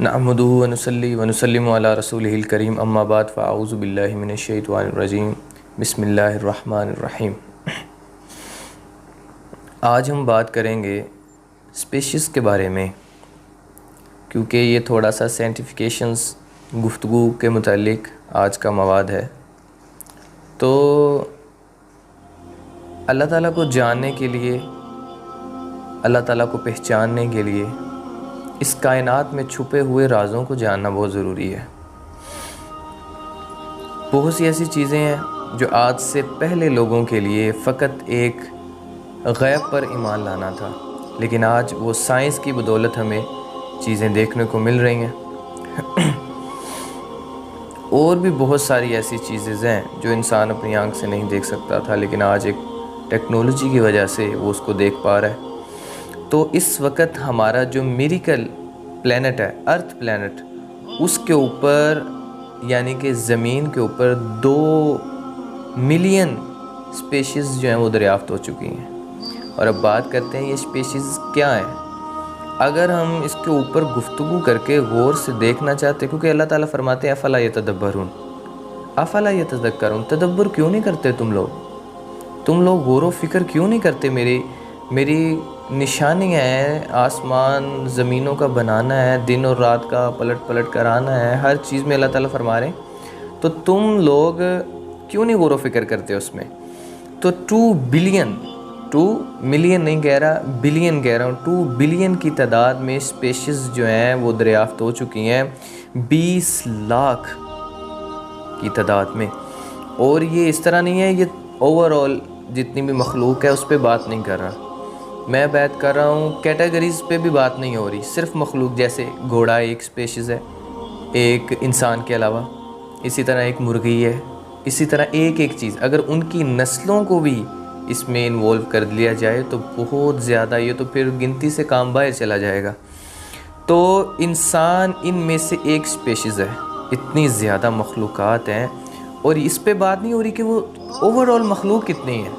نحمدہ ونصلی ونسلم علی رسولہ الکریم اما بعد فاعوذ باللہ من الشیطان الرجیم بسم اللہ الرحمن الرحیم۔ آج ہم بات کریں گے اسپیشیز کے بارے میں، کیونکہ یہ تھوڑا سا سائنٹیفیکیشنز گفتگو کے متعلق آج کا مواد ہے۔ تو اللہ تعالیٰ کو جاننے کے لیے، اللہ تعالیٰ کو پہچاننے کے لیے اس کائنات میں چھپے ہوئے رازوں کو جاننا بہت ضروری ہے۔ بہت سی ایسی چیزیں ہیں جو آج سے پہلے لوگوں کے لیے فقط ایک غیب پر ایمان لانا تھا، لیکن آج وہ سائنس کی بدولت ہمیں چیزیں دیکھنے کو مل رہی ہیں۔ اور بھی بہت ساری ایسی چیزیں ہیں جو انسان اپنی آنکھ سے نہیں دیکھ سکتا تھا، لیکن آج ایک ٹیکنالوجی کی وجہ سے وہ اس کو دیکھ پا رہا ہے۔ تو اس وقت ہمارا جو میریکل پلینٹ ہے، ارتھ پلینٹ، اس کے اوپر یعنی کہ زمین کے اوپر 2 ملین اسپیشیز جو ہیں وہ دریافت ہو چکی ہیں۔ اور اب بات کرتے ہیں یہ اسپیشیز کیا ہیں۔ اگر ہم اس کے اوپر گفتگو کر کے غور سے دیکھنا چاہتے، کیونکہ اللہ تعالیٰ فرماتے ہیں افلا یتدبرون، افلا یتذکرون، تدبر کیوں نہیں کرتے تم لوگ غور و فکر کیوں نہیں کرتے؟ میری نشانیاں ہیں، آسمان زمینوں کا بنانا ہے، دن اور رات کا پلٹ کر آنا ہے، ہر چیز میں اللہ تعالیٰ فرما رہے ہیں، تو تم لوگ کیوں نہیں غور و فکر کرتے اس میں؟ تو 2 ملین نہیں کہہ رہا، بلین کہہ رہا ہوں، 2 بلین کی تعداد میں اسپیشیز جو ہیں وہ دریافت ہو چکی ہیں، 20 لاکھ کی تعداد میں۔ اور یہ اس طرح نہیں ہے، یہ اوورآل جتنی بھی مخلوق ہے اس پہ بات نہیں کر رہا، میں بات کر رہا ہوں کیٹیگریز پہ بھی بات نہیں ہو رہی، صرف مخلوق جیسے گھوڑا ایک اسپیشیز ہے ایک انسان کے علاوہ، اسی طرح ایک مرغی ہے، اسی طرح ایک چیز اگر ان کی نسلوں کو بھی اس میں انوالو کر لیا جائے تو بہت زیادہ، یہ تو پھر گنتی سے کام باہر چلا جائے گا۔ تو انسان ان میں سے ایک اسپیشیز ہے، اتنی زیادہ مخلوقات ہیں، اور اس پہ بات نہیں ہو رہی کہ وہ اوورآل مخلوق کتنی ہے،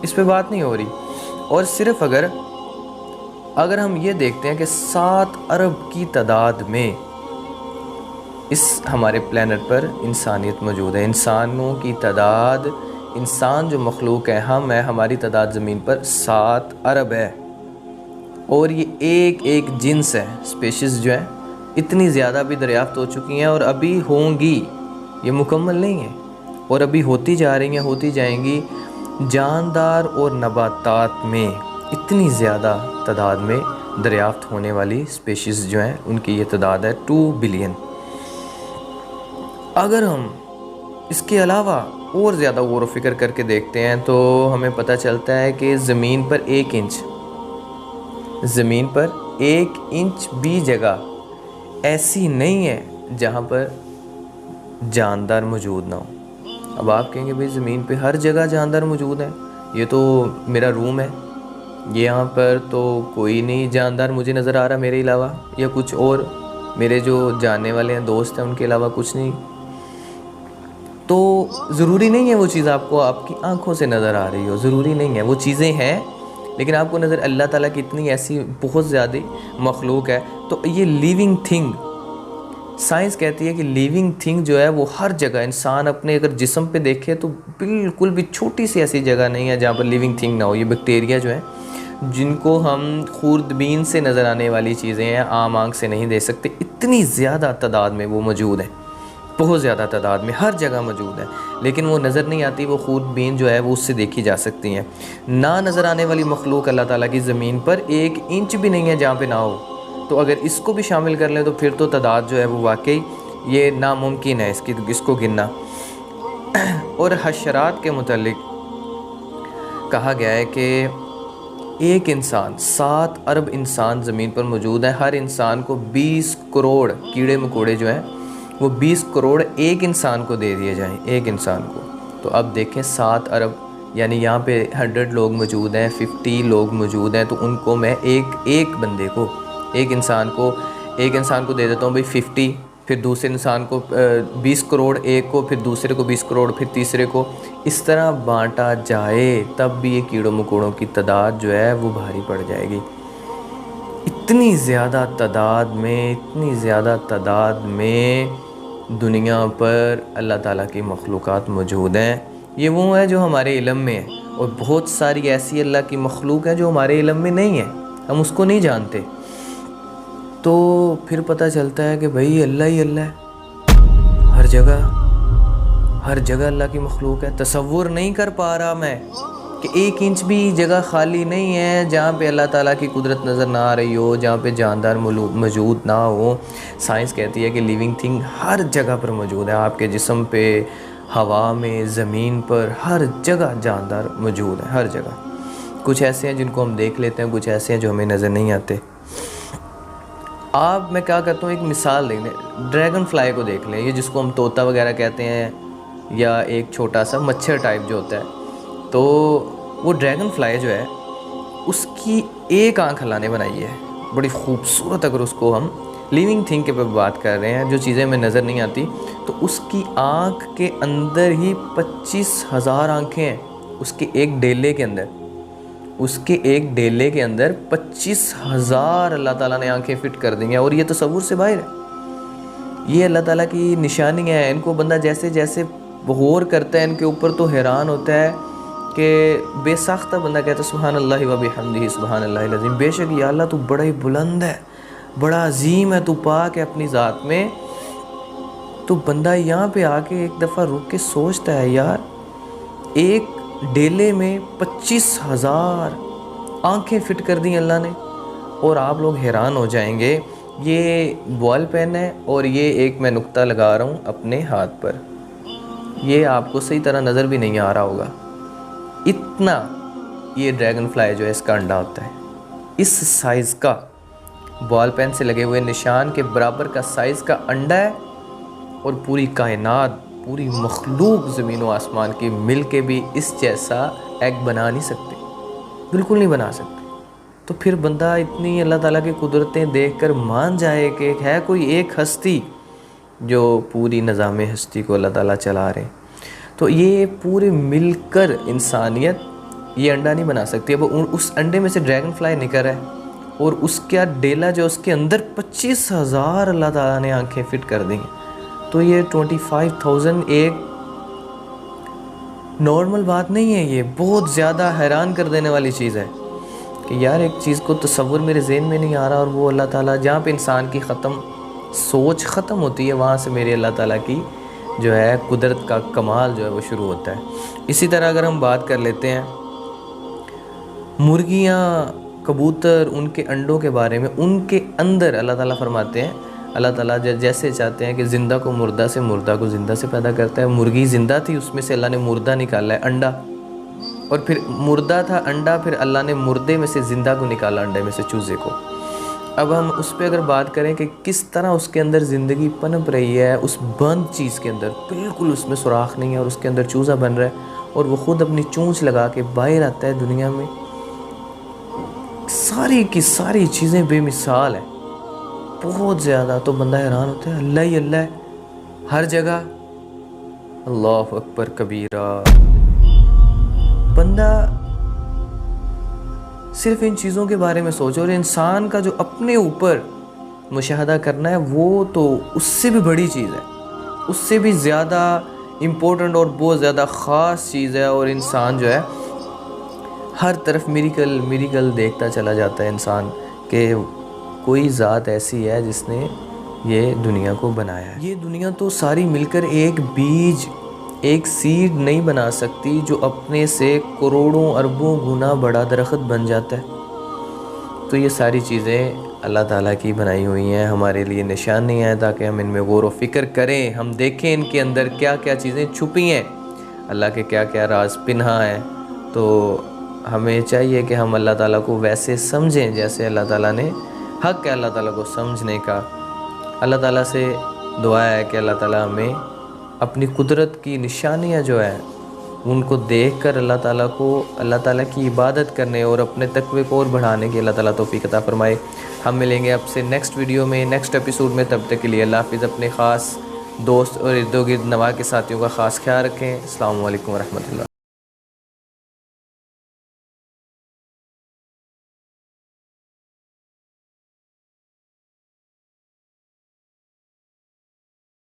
اس پہ بات نہیں ہو رہی۔ اور صرف اگر ہم یہ دیکھتے ہیں کہ 7 ارب کی تعداد میں اس ہمارے پلینٹ پر انسانیت موجود ہے، انسانوں کی تعداد، انسان جو مخلوق ہے، ہم ہیں، ہماری تعداد زمین پر 7 ارب ہے، اور یہ ایک جنس ہے، اسپیشیز جو ہیں اتنی زیادہ بھی دریافت ہو چکی ہیں اور ابھی ہوں گی، یہ مکمل نہیں ہے، اور ابھی ہوتی جا رہی ہیں، ہوتی جائیں گی۔ جاندار اور نباتات میں اتنی زیادہ تعداد میں دریافت ہونے والی اسپیشیز جو ہیں ان کی یہ تعداد ہے 2 بلین۔ اگر ہم اس کے علاوہ اور زیادہ غور و فکر کر کے دیکھتے ہیں تو ہمیں پتہ چلتا ہے کہ زمین پر 1 انچ بھی جگہ ایسی نہیں ہے جہاں پر جاندار موجود نہ ہو۔ اب آپ کہیں گے بھئی زمین پہ ہر جگہ جاندار موجود ہیں، یہ تو میرا روم ہے، یہاں پر تو کوئی نہیں جاندار مجھے نظر آ رہا میرے علاوہ، یا کچھ اور میرے جو جاننے والے ہیں دوست ہیں ان کے علاوہ کچھ نہیں۔ تو ضروری نہیں ہے وہ چیز آپ کو آپ کی آنکھوں سے نظر آ رہی ہو، ضروری نہیں ہے، وہ چیزیں ہیں لیکن آپ کو نظر، اللہ تعالیٰ کی اتنی ایسی بہت زیادہ مخلوق ہے۔ تو یہ لیونگ تھنگ، سائنس کہتی ہے کہ لیونگ تھنگ جو ہے وہ ہر جگہ، انسان اپنے اگر جسم پہ دیکھے تو بالکل بھی چھوٹی سی ایسی جگہ نہیں ہے جہاں پر لیونگ تھنگ نہ ہو۔ یہ بیکٹیریا جو ہیں جن کو ہم خوردبین سے نظر آنے والی چیزیں ہیں، عام آنکھ سے نہیں دیکھ سکتے، اتنی زیادہ تعداد میں وہ موجود ہیں، بہت زیادہ تعداد میں ہر جگہ موجود ہیں، لیکن وہ نظر نہیں آتی، وہ خوردبین جو ہے وہ اس سے دیکھی جا سکتی ہیں۔ نہ نظر آنے والی مخلوق اللہ تعالیٰ کی زمین پر 1 انچ بھی نہیں ہے جہاں پہ نہ ہو۔ تو اگر اس کو بھی شامل کر لیں تو پھر تو تعداد جو ہے وہ واقعی یہ ناممکن ہے اس کو گننا۔ اور حشرات کے متعلق کہا گیا ہے کہ ایک انسان، 7 ارب انسان زمین پر موجود ہیں، ہر انسان کو 20 کروڑ کیڑے مکوڑے جو ہیں وہ 20 کروڑ ایک انسان کو دے دیے جائیں، ایک انسان کو۔ تو اب دیکھیں 7 ارب یعنی یہاں پہ 100 لوگ موجود ہیں، 50 لوگ موجود ہیں، تو ان کو میں ایک بندے کو، ایک انسان کو دے دیتا ہوں بھئی 50 پھر دوسرے انسان کو 20 کروڑ ایک کو، پھر دوسرے کو 20 کروڑ، پھر تیسرے کو، اس طرح بانٹا جائے تب بھی یہ کیڑوں مکوڑوں کی تعداد جو ہے وہ بھاری پڑ جائے گی۔ اتنی زیادہ تعداد میں دنیا پر اللہ تعالیٰ کی مخلوقات موجود ہیں۔ یہ وہ ہے جو ہمارے علم میں ہے، اور بہت ساری ایسی اللہ کی مخلوق ہیں جو ہمارے علم میں نہیں ہے، ہم اس کو نہیں جانتے۔ تو پھر پتہ چلتا ہے کہ بھئی اللہ ہی اللہ ہے، ہر جگہ اللہ کی مخلوق ہے۔ تصور نہیں کر پا رہا میں کہ 1 انچ بھی جگہ خالی نہیں ہے جہاں پہ اللہ تعالیٰ کی قدرت نظر نہ آ رہی ہو، جہاں پہ جاندار موجود نہ ہو۔ سائنس کہتی ہے کہ لیونگ تھنگ ہر جگہ پر موجود ہے، آپ کے جسم پہ، ہوا میں، زمین پر، ہر جگہ جاندار موجود ہے، ہر جگہ۔ کچھ ایسے ہیں جن کو ہم دیکھ لیتے ہیں، کچھ ایسے ہیں جو ہمیں نظر نہیں آتے۔ میں کیا کرتا ہوں، ایک مثال دیکھ لیں، ڈریگن فلائی کو دیکھ لیں، یہ جس کو ہم طوطا وغیرہ کہتے ہیں، یا ایک چھوٹا سا مچھر ٹائپ جو ہوتا ہے، تو وہ ڈریگن فلائی جو ہے اس کی ایک آنکھ اللہ نے بنائی ہے، بڑی خوبصورت۔ اگر اس کو ہم لیونگ تھنگ کے پہ بات کر رہے ہیں، جو چیزیں ہمیں نظر نہیں آتی، تو اس کی آنکھ کے اندر ہی 25,000 آنکھیں ہیں، اس کے ایک ڈیلے کے اندر 25,000 اللہ تعالیٰ نے آنکھیں فٹ کر دی ہیں، اور یہ تصور سے باہر ہے۔ یہ اللہ تعالیٰ کی نشانی ہے۔ ان کو بندہ جیسے جیسے غور کرتا ہے ان کے اوپر تو حیران ہوتا ہے کہ بے ساختہ بندہ کہتا ہے سبحان اللہ و بحمدہ سبحان اللہ العظیم، بے شک یا اللہ تو بڑا ہی بلند ہے، بڑا عظیم ہے، تو پاک ہے اپنی ذات میں۔ تو بندہ یہاں پہ آ کے ایک دفعہ رک کے سوچتا ہے، یار ایک ڈیلے میں 25,000 آنکھیں فٹ کر دیں اللہ نے، اور آپ لوگ حیران ہو جائیں گے۔ یہ بال پین ہے، اور یہ ایک میں نقطہ لگا رہا ہوں اپنے ہاتھ پر، یہ آپ کو صحیح طرح نظر بھی نہیں آ رہا ہوگا، اتنا یہ ڈریگن فلائی جو ہے اس کا انڈا ہوتا ہے، اس سائز کا، بال پین سے لگے ہوئے نشان کے برابر کا سائز کا انڈا ہے، اور پوری کائنات، پوری مخلوق زمین و آسمان کی مل کے بھی اس جیسا ایگ بنا نہیں سکتے، بالکل نہیں بنا سکتے۔ تو پھر بندہ اتنی اللہ تعالیٰ کی قدرتیں دیکھ کر مان جائے کہ ہے کوئی ایک ہستی جو پوری نظام ہستی کو اللہ تعالیٰ چلا رہے ہیں۔ تو یہ پورے مل کر انسانیت یہ انڈا نہیں بنا سکتی۔ اب اس انڈے میں سے ڈریگن فلائی نکل رہا ہے، اور اس کا ڈیلا جو اس کے اندر 25,000 اللہ تعالیٰ نے آنکھیں فٹ کر دیں، تو یہ 25,000 ایک نارمل بات نہیں ہے، یہ بہت زیادہ حیران کر دینے والی چیز ہے کہ یار ایک چیز کو تصور میرے ذہن میں نہیں آ رہا، اور وہ اللہ تعالیٰ جہاں پہ انسان کی سوچ ختم ہوتی ہے، وہاں سے میرے اللہ تعالیٰ کی جو ہے قدرت کا کمال جو ہے وہ شروع ہوتا ہے۔ اسی طرح اگر ہم بات کر لیتے ہیں مرغیاں، کبوتر، ان کے انڈوں کے بارے میں، ان کے اندر اللہ تعالیٰ فرماتے ہیں، اللہ تعالیٰ جیسے چاہتے ہیں کہ زندہ کو مردہ سے، مردہ کو زندہ سے پیدا کرتا ہے۔ مرغی زندہ تھی، اس میں سے اللہ نے مردہ نکالا ہے، انڈا، اور پھر مردہ تھا انڈا، پھر اللہ نے مردے میں سے زندہ کو نکالا، انڈے میں سے چوزے کو۔ اب ہم اس پہ اگر بات کریں کہ کس طرح اس کے اندر زندگی پنپ رہی ہے، اس بند چیز کے اندر، بالکل اس میں سوراخ نہیں ہے، اور اس کے اندر چوزا بن رہا ہے، اور وہ خود اپنی چونچ لگا کے باہر آتا ہے دنیا میں۔ ساری کی ساری چیزیں بے مثال ہیں، بہت زیادہ۔ تو بندہ حیران ہوتا ہے، اللہ ہی اللہ ہے ہر جگہ، اللہ اکبر کبیرہ۔ بندہ صرف ان چیزوں کے بارے میں سوچو، اور انسان کا جو اپنے اوپر مشاہدہ کرنا ہے وہ تو اس سے بھی بڑی چیز ہے، اس سے بھی زیادہ امپورٹنٹ اور بہت زیادہ خاص چیز ہے۔ اور انسان جو ہے ہر طرف میریکل دیکھتا چلا جاتا ہے انسان، کہ کوئی ذات ایسی ہے جس نے یہ دنیا کو بنایا ہے۔ یہ دنیا تو ساری مل کر ایک بیج، ایک سیڈ نہیں بنا سکتی جو اپنے سے کروڑوں اربوں گنا بڑا درخت بن جاتا ہے۔ تو یہ ساری چیزیں اللہ تعالیٰ کی بنائی ہوئی ہیں، ہمارے لیے نشانی ہیں، تاکہ ہم ان میں غور و فکر کریں، ہم دیکھیں ان کے اندر کیا کیا چیزیں چھپی ہیں، اللہ کے کیا کیا راز پنہا ہیں۔ تو ہمیں چاہیے کہ ہم اللہ تعالیٰ کو ویسے سمجھیں جیسے اللہ تعالیٰ نے، حق ہے اللہ تعالیٰ کو سمجھنے کا۔ اللہ تعالیٰ سے دعا ہے کہ اللہ تعالیٰ ہمیں اپنی قدرت کی نشانیاں جو ہیں ان کو دیکھ کر اللہ تعالیٰ کی عبادت کرنے اور اپنے تقوی کو اور بڑھانے کی اللہ تعالیٰ توفیق عطا فرمائے۔ ہم ملیں گے آپ سے نیکسٹ ویڈیو میں، نیکسٹ ایپیسوڈ میں. تب تک کے لیے اللہ حافظ. اپنے خاص دوست اور ارد و گرد نواح کے ساتھیوں کا خاص خیال رکھیں. السلام علیکم ورحمۃ اللہ.